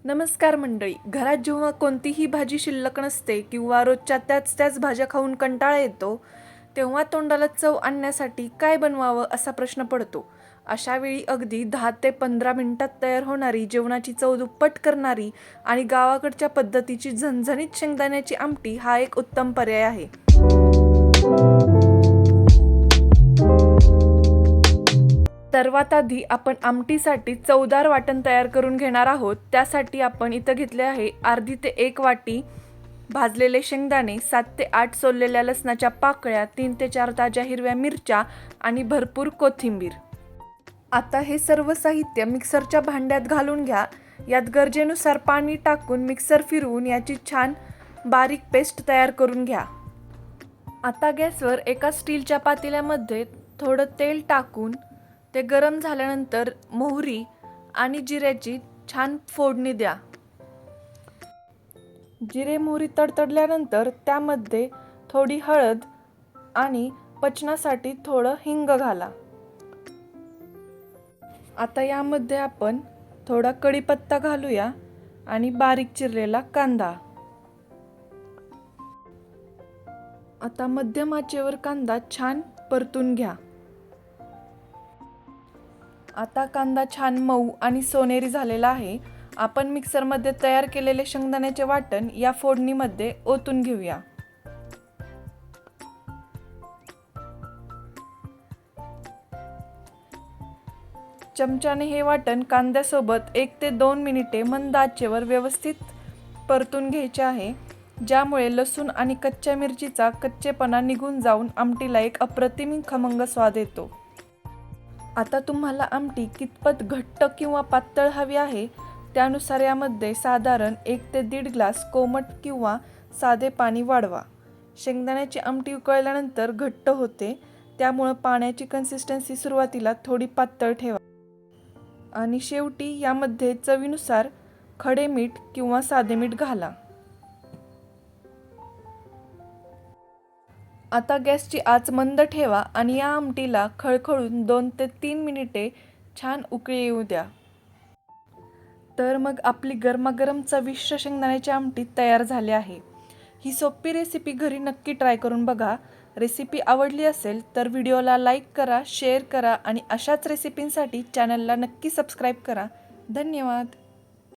नमस्कार मंडळी. घरात जेव्हा कोणतीही भाजी शिल्लक नसते किंवा रोजच्या त्याच भाज्या खाऊन कंटाळा येतो, तेव्हा तोंडाला चव आणण्यासाठी काय बनवावं असा प्रश्न पडतो. अशा वेळी अगदी 10 ते 15 मिनिटात तयार होणारी, जेवणाची चव दुप्पट करणारी आणि गावाकडच्या पद्धतीची झणझणीत शेंगदाण्याची आमटी हा एक उत्तम पर्याय आहे. सर्वात आधी आपण आमटीसाठी चवदार वाटण तयार करून घेणार आहोत. त्यासाठी आपण इथं घेतले आहे अर्धी ते 1 वाटी भाजलेले शेंगदाणे, 7 ते 8 सोललेल्या लसणाच्या पाकळ्या, 3 ते 4 ताज्या हिरव्या मिरच्या आणि भरपूर कोथिंबीर. आता हे सर्व साहित्य मिक्सरच्या भांड्यात घालून घ्या. यात गरजेनुसार पाणी टाकून मिक्सर फिरवून याची छान बारीक पेस्ट तयार करून घ्या. आता गॅसवर एका स्टीलच्या पातेल्यामध्ये थोडं तेल टाकून ते गरम झाल्यानंतर मोहरी आणि जिऱ्याची छान फोडणी द्या. जिरे मोहरी तडतडल्यानंतर त्यामध्ये थोडी हळद आणि पचनासाठी थोडं हिंग घाला. आता यामध्ये आपण थोडा कढीपत्ता घालूया आणि बारीक चिरलेला कांदा. आता मध्यम आचेवर कांदा छान परतून घ्या. आता कांदा छान मऊ आणि सोनेरी झालेला आहे. आपण मिक्सरमध्ये तयार केलेले शेंगदाण्याचे वाटण या फोडणीमध्ये ओतून घेऊया. चमच्याने हे वाटण कांद्यासोबत 1 ते 2 मिनिटे मंद आचेवर व्यवस्थित परतून घ्यायचे आहे, ज्यामुळे लसूण आणि कच्च्या मिरचीचा कच्चेपणा निघून जाऊन आमटीला एक अप्रतिम खमंग स्वाद येतो. आता तुम्हाला आमटी कितपत घट्ट किंवा पातळ हवी आहे त्यानुसार यामध्ये साधारण 1 ते 1.5 ग्लास कोमट किंवा साधे पाणी वाढवा. शेंगदाण्याची आमटी उकळल्यानंतर घट्ट होते, त्यामुळे पाण्याची कन्सिस्टन्सी सुरुवातीला थोडी पातळ ठेवा आणि शेवटी यामध्ये चवीनुसार खडे मीठ किंवा साधे मीठ घाला. आता गॅसची आच मंद ठेवा आणि या आमटीला खळखळून 2 ते 3 मिनिटे छान उकळी येऊ द्या. तर मग आपली गरमागरम चविष्ट शेंगदाण्याची आमटी तयार झाली आहे. ही सोपी रेसिपी घरी नक्की ट्राय करून बघा. रेसिपी आवडली असेल तर व्हिडिओला लाईक करा, शेअर करा आणि अशाच रेसिपींसाठी चॅनलला नक्की सबस्क्राईब करा. धन्यवाद.